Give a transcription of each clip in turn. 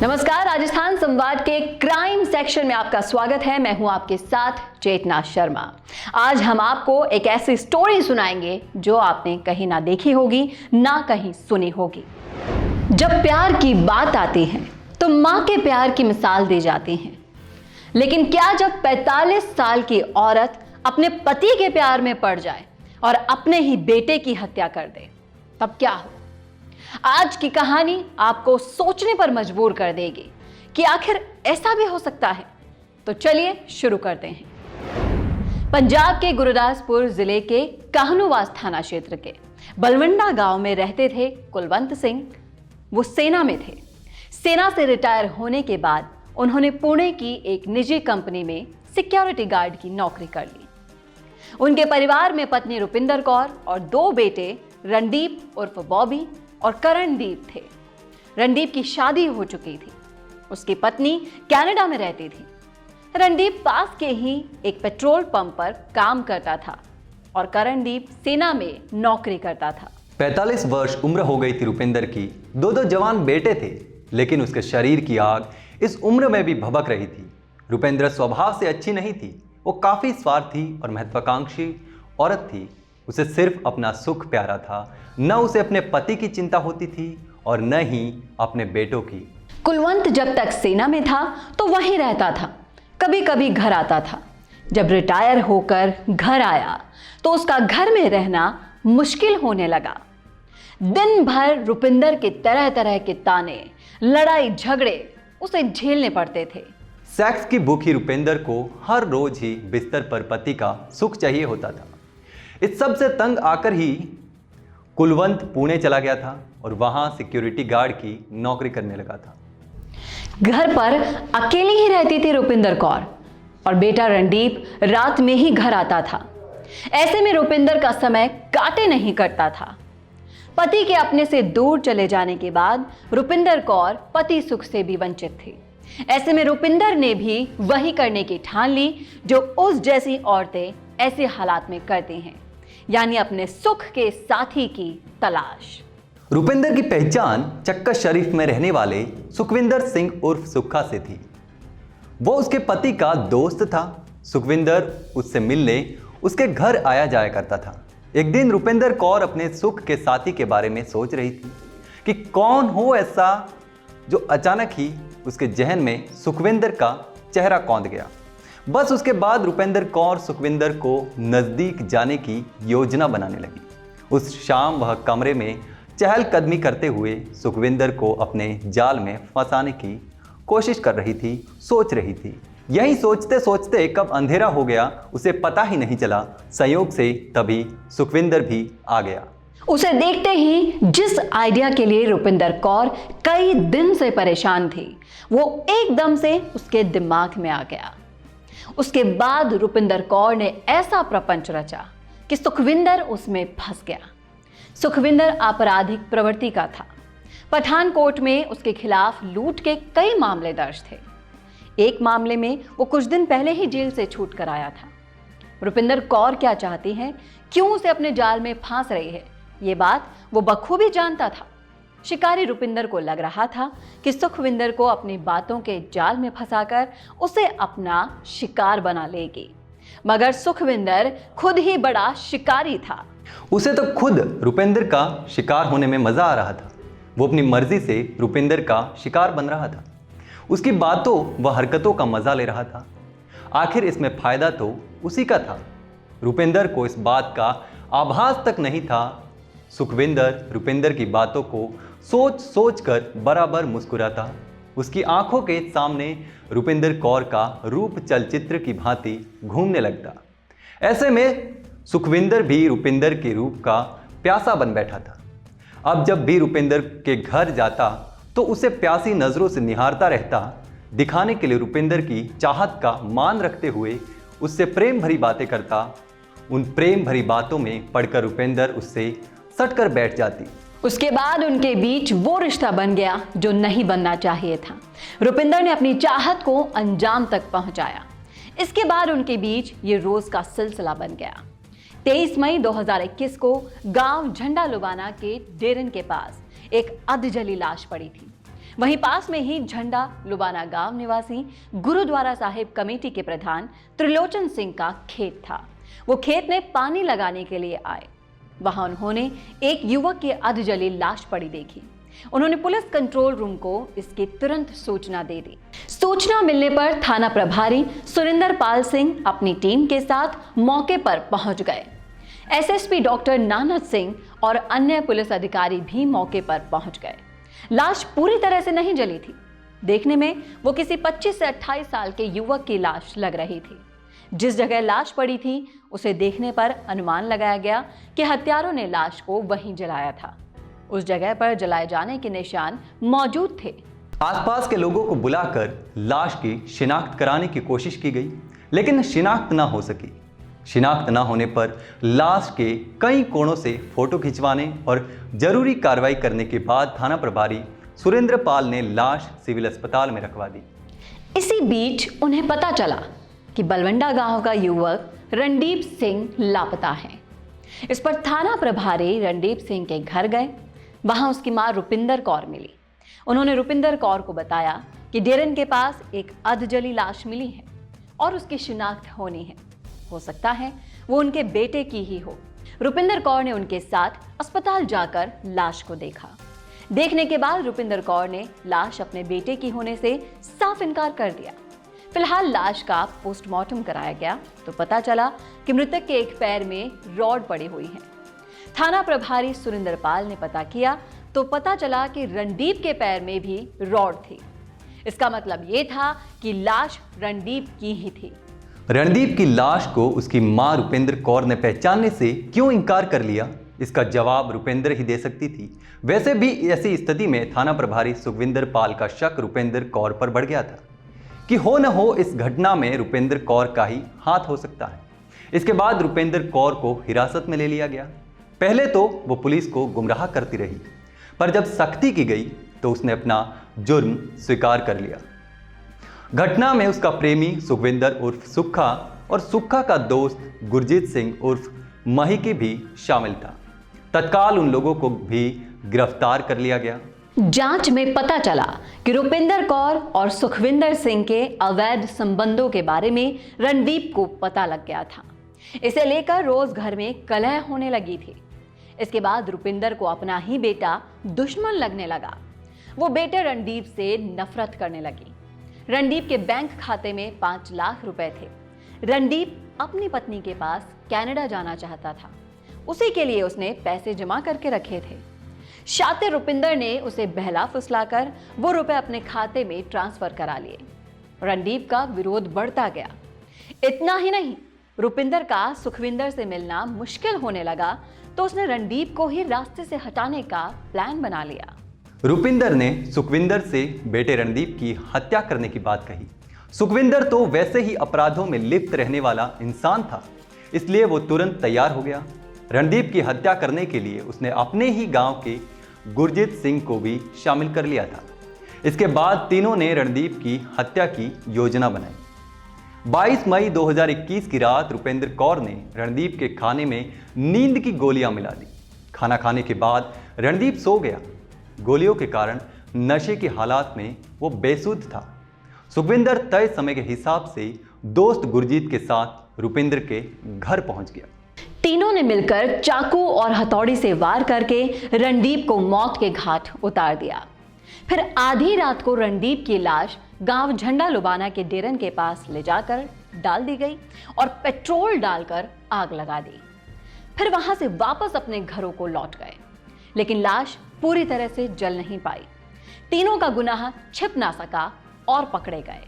नमस्कार, राजस्थान संवाद के क्राइम सेक्शन में आपका स्वागत है। मैं हूं आपके साथ चेतना शर्मा। आज हम आपको एक ऐसी स्टोरी सुनाएंगे जो आपने कहीं ना देखी होगी ना कहीं सुनी होगी। जब प्यार की बात आती है तो मां के प्यार की मिसाल दी जाती है, लेकिन क्या जब 45 साल की औरत अपने पति के प्यार में पड़ जाए और अपने ही बेटे की हत्या कर दे तब क्या हो? आज की कहानी आपको सोचने पर मजबूर कर देगी कि आखिर ऐसा भी हो सकता है। तो चलिए शुरू करते हैं। पंजाब के गुरदासपुर जिले के काहनूवास थाना क्षेत्र के बलवंडा गांव में रहते थे कुलवंत सिंह। वो सेना में थे। सेना से रिटायर होने के बाद उन्होंने पुणे की एक निजी कंपनी में सिक्योरिटी गार्ड की नौकरी कर ली। उनके परिवार में पत्नी रुपिंदर कौर और 2 बेटे रणदीप उर्फ बॉबी और करणदीप थे। रणदीप की शादी हो चुकी थी। उसकी पत्नी कनाडा में रहती थी। रणदीप पास के ही एक पेट्रोल पंप पर काम करता था और करणदीप सेना में नौकरी करता था। 45 वर्ष उम्र हो गई थी रुपिंदर की। 2 जवान बेटे थे, लेकिन उसके शरीर की आग इस उम्र में भी भभक रही थी। रुपिंदर स्वभाव से अच्छी नहीं थी। वो काफी स्वार्थी और महत्वाकांक्षी औरत थी। उसे सिर्फ अपना सुख प्यारा था। न उसे अपने पति की चिंता होती थी और न ही अपने बेटों की। कुलवंत जब तक सेना में था तो वहीं रहता था, कभी कभी घर आता था। जब रिटायर होकर घर आया तो उसका घर में रहना मुश्किल होने लगा। दिन भर रुपिंदर के तरह तरह के ताने, लड़ाई झगड़े उसे झेलने पड़ते थे। सेक्स की भूखी रुपिंदर को हर रोज ही बिस्तर पर पति का सुख चाहिए होता था। इस सब से तंग आकर ही कुलवंत पुणे चला गया था और वहां सिक्योरिटी गार्ड की नौकरी करने लगा था। घर पर अकेली ही रहती थी रुपिंदर कौर और बेटा रणदीप रात में ही घर आता था। ऐसे में रुपिंदर का समय काटे नहीं कटता था। पति के अपने से दूर चले जाने के बाद रुपिंदर कौर पति सुख से भी वंचित थी। ऐसे में रुपिंदर ने भी वही करने की ठान ली जो उस जैसी औरतें ऐसे हालात में करती हैं, यानी अपने सुख के साथी की तलाश। रुपिंदर की पहचान चक्का शरीफ में रहने वाले सुखविंदर सिंह उर्फ सुक्खा से थी। वो उसके पति का दोस्त था। सुखविंदर उससे मिलने उसके घर आया जाया करता था। एक दिन रुपिंदर कौर अपने सुख के साथी के बारे में सोच रही थी कि कौन हो ऐसा जो अचानक ही उसके जहन में सुखविंदर का चेहरा कौंध गया। बस उसके बाद रुपिंदर कौर सुखविंदर को नजदीक जाने की योजना बनाने लगी। उस शाम वह कमरे में चहलकदमी करते हुए सुखविंदर को अपने जाल में फंसाने की कोशिश कर रही थी, सोच रही थी। यही सोचते सोचते कब अंधेरा हो गया उसे पता ही नहीं चला। संयोग से तभी सुखविंदर भी आ गया। उसे देखते ही जिस आइडिया के लिए रुपिंदर कौर कई दिन से परेशान थी, वो एकदम से उसके दिमाग में आ गया। उसके बाद रुपिंदर कौर ने ऐसा प्रपंच रचा कि सुखविंदर उसमें फंस गया। सुखविंदर आपराधिक प्रवृत्ति का था। पठानकोट में उसके खिलाफ लूट के कई मामले दर्ज थे। एक मामले में वो कुछ दिन पहले ही जेल से छूट कर आया था। रुपिंदर कौर क्या चाहती है, क्यों उसे अपने जाल में फांस रही है, ये बात वो बखूबी जानता था। शिकारी रुपिंदर को लग रहा था कि सुखविंदर को अपनी बातों के जाल में फंसाकर उसे अपना शिकार बना लेगी, मगर सुखविंदर खुद ही बड़ा शिकारी था। उसे तो खुद रुपिंदर का शिकार होने में मजा आ रहा था। वो अपनी मर्जी से रुपिंदर का शिकार बन रहा था। उसकी बातों व हरकतों का मजा ले रहा था। आखिर इसमें फायदा तो उसी का था। रुपिंदर को इस बात का आभास तक नहीं था। सुखविंदर रुपिंदर की बातों को सोच सोच कर बराबर मुस्कुराता। उसकी आंखों के सामने रुपिंदर कौर का रूप चलचित्र की भांति घूमने लगता। ऐसे में सुखविंदर भी रुपिंदर के रूप का प्यासा बन बैठा था। अब जब भी रुपिंदर के घर जाता तो उसे प्यासी नजरों से निहारता रहता। दिखाने के लिए रुपिंदर की चाहत का मान रखते हुए उससे प्रेम भरी बातें करता। उन प्रेम भरी बातों में पड़कर रुपिंदर उससे सटकर बैठ जाती। उसके बाद उनके बीच वो रिश्ता बन गया जो नहीं बनना चाहिए था। रुपिंदर ने अपनी चाहत को अंजाम तक पहुंचाया। इसके बाद उनके बीच ये रोज का सिलसिला बन गया। 23 मई 2021 को गांव झंडा लुबाना के डेरन के पास एक अधजली लाश पड़ी थी। वहीं पास में ही झंडा लुबाना गांव निवासी गुरुद्वारा साहिब कमेटी के प्रधान त्रिलोचन सिंह का खेत था। वो खेत में पानी लगाने के लिए आए। वहां उन्होंने एक युवक की अधजली लाश पड़ी देखी। उन्होंने पुलिस कंट्रोल रूम को इसकी तुरंत सूचना दे दी। सूचना मिलने पर थाना प्रभारी सुरेंद्र पाल सिंह अपनी टीम के साथ मौके पर पहुंच गए। एसएसपी डॉक्टर नानक सिंह और अन्य पुलिस अधिकारी भी मौके पर पहुंच गए। लाश पूरी तरह से नहीं जली थी। देखने में वो किसी 25 से 28 साल के युवक की लाश लग रही थी। जिस जगह लाश पड़ी थी उसे देखने पर अनुमान लगाया गया कि हत्यारों ने लाश को वहीं जलाया था। उस जगह पर जलाए जाने के निशान मौजूद थे। आसपास के लोगों को बुलाकर लाश की शिनाख्त कराने की कोशिश की गई, लेकिन शिनाख्त ना हो सकी। शिनाख्त ना होने पर लाश के कई कोणों से फोटो खिंचवाने और जरूरी कार्रवाई करने के बाद थाना प्रभारी सुरेंद्र पाल ने लाश सिविल अस्पताल में रखवा दी। इसी बीच उन्हें पता चला कि बलवंडा गांव का युवक रणदीप सिंह लापता है। इस पर थाना प्रभारी रणदीप सिंह के घर गए। वहां उसकी मां रुपिंदर कौर मिली। उन्होंने रुपिंदर कौर को बताया कि डेरन के पास एक अधजली लाश मिली है और उसकी शिनाख्त होनी है। हो सकता है वो उनके बेटे की ही हो। रुपिंदर कौर ने उनके साथ अस्पताल जाकर लाश को देखा। देखने के बाद रुपिंदर कौर ने लाश अपने बेटे की होने से साफ इनकार कर दिया। फिलहाल लाश का पोस्टमार्टम कराया गया तो पता चला कि मृतक के एक पैर में रॉड पड़ी हुई है। थाना प्रभारी सुरेंद्र पाल ने पता किया तो पता चला कि रणदीप के पैर में भी रॉड थी। इसका मतलब ये था कि लाश रणदीप की ही थी। रणदीप की लाश को उसकी मां रुपेंद्र कौर ने पहचानने से क्यों इनकार कर लिया, इसका जवाब रुपेंद्र ही दे सकती थी। वैसे भी ऐसी स्थिति में थाना प्रभारी सुखविंदर पाल का शक रुपेंद्र कौर पर बढ़ गया था कि हो न हो इस घटना में रुपेंद्र कौर का ही हाथ हो सकता है। इसके बाद रुपेंद्र कौर को हिरासत में ले लिया गया। पहले तो वो पुलिस को गुमराह करती रही, पर जब सख्ती की गई तो उसने अपना जुर्म स्वीकार कर लिया। घटना में उसका प्रेमी सुखविंदर उर्फ सुक्खा और सुक्खा का दोस्त गुरजीत सिंह उर्फ महिकी भी शामिल था। तत्काल उन लोगों को भी गिरफ्तार कर लिया गया। जांच में पता चला कि रुपिंदर कौर और सुखविंदर सिंह के अवैध संबंधों के बारे में रणदीप को पता लग गया था। इसे लेकर रोज घर में कलह होने लगी थी। इसके बाद रुपिंदर को अपना ही बेटा दुश्मन लगने लगा। वो बेटे रणदीप से नफरत करने लगी। रणदीप के बैंक खाते में 5 लाख रुपए थे। रणदीप अपनी पत्नी के पास कनाडा जाना चाहता था। उसी के लिए उसने पैसे जमा करके रखे थे। शातिर रुपिंदर ने उसे बहला फुसलाकर वो रुपए अपने खाते में ट्रांसफर करा लिए। रणदीप का विरोध बढ़ता गया। इतना ही नहीं, रुपिंदर का सुखविंदर से मिलना मुश्किल होने लगा तो उसने रणदीप को ही रास्ते से हटाने का प्लान बना लिया। रुपिंदर ने सुखविंदर से बेटे रणदीप की हत्या करने की बात कही। सुखविंदर तो वैसे ही अपराधों में लिप्त रहने वाला इंसान था, इसलिए वो तुरंत तैयार हो गया। रणदीप की हत्या करने के लिए उसने अपने ही गांव के गुरजीत सिंह को भी शामिल कर लिया था। इसके बाद तीनों ने रणदीप की हत्या की योजना बनाई। 22 मई 2021 की रात रुपेंद्र कौर ने रणदीप के खाने में नींद की गोलियां मिला दी। खाना खाने के बाद रणदीप सो गया। गोलियों के कारण नशे की हालात में वो बेसुध था। सुखविंदर तय समय के हिसाब से दोस्त गुरजीत के साथ रुपेंद्र के घर पहुंच गया। तीनों ने मिलकर चाकू और हथौड़ी से वार करके रणदीप को मौत के घाट उतार दिया। फिर आधी रात को रणदीप की लाश गांव झंडा लुबाना के डेरन के पास ले जाकर डाल दी गई और पेट्रोल डालकर आग लगा दी। फिर वहां से वापस अपने घरों को लौट गए, लेकिन लाश पूरी तरह से जल नहीं पाई। तीनों का गुनाह छिप ना सका और पकड़े गए।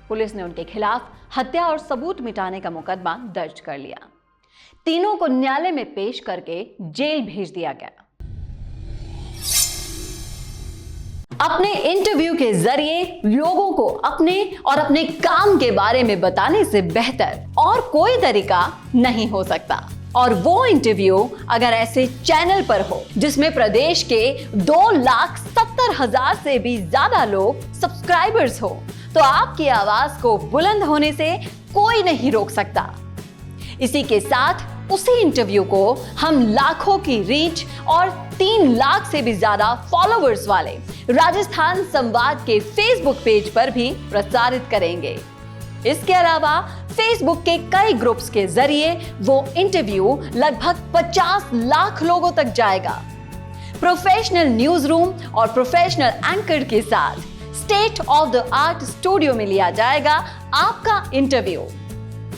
पुलिस ने उनके खिलाफ हत्या और सबूत मिटाने का मुकदमा दर्ज कर लिया। तीनों को न्यायालय में पेश करके जेल भेज दिया गया। अपने इंटरव्यू के जरिए लोगों को अपने और अपने काम के बारे में बताने से बेहतर और कोई तरीका नहीं हो सकता। और वो इंटरव्यू अगर ऐसे चैनल पर हो जिसमें प्रदेश के 2,70,000 से भी ज्यादा लोग सब्सक्राइबर्स हो, तो आपकी आवाज को बुलंद होने से कोई नहीं रोक सकता। इसी के साथ उसी इंटरव्यू को हम लाखों की रीच और 3 लाख से भी ज्यादा फॉलोअर्स वाले राजस्थान संवाद के फेसबुक पेज पर भी प्रसारित करेंगे। इसके अलावा फेसबुक के कई ग्रुप्स के जरिए वो इंटरव्यू लगभग 50 लाख लोगों तक जाएगा। प्रोफेशनल न्यूज रूम और प्रोफेशनल एंकर के साथ state of the art studio में लिया जाएगा आपका इंटरव्यू।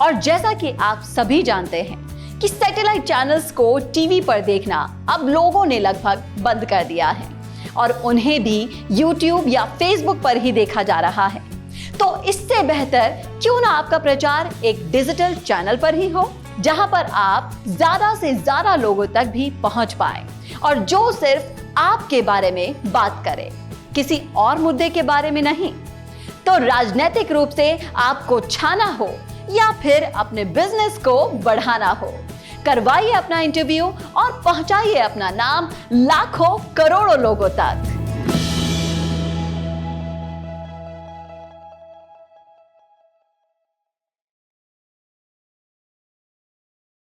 और जैसा कि आप सभी जानते हैं कि सैटेलाइट चैनल्स को टीवी पर देखना अब लोगों ने लगभग बंद कर दिया है और उन्हें भी YouTube या Facebook पर ही देखा जा रहा है। तो इससे बेहतर क्यों ना आपका प्रचार एक डिजिटल चैनल पर ही हो, जहां पर आप ज्यादा से ज्यादा लोगों तक भी पहुंच पाए और जो सिर्फ आपके बारे में बात करे, किसी और मुद्दे के बारे में नहीं। तो राजनीतिक रूप से आपको छाना हो या फिर अपने बिजनेस को बढ़ाना हो, करवाइए अपना इंटरव्यू और पहुंचाइए अपना नाम लाखों करोड़ों लोगों तक।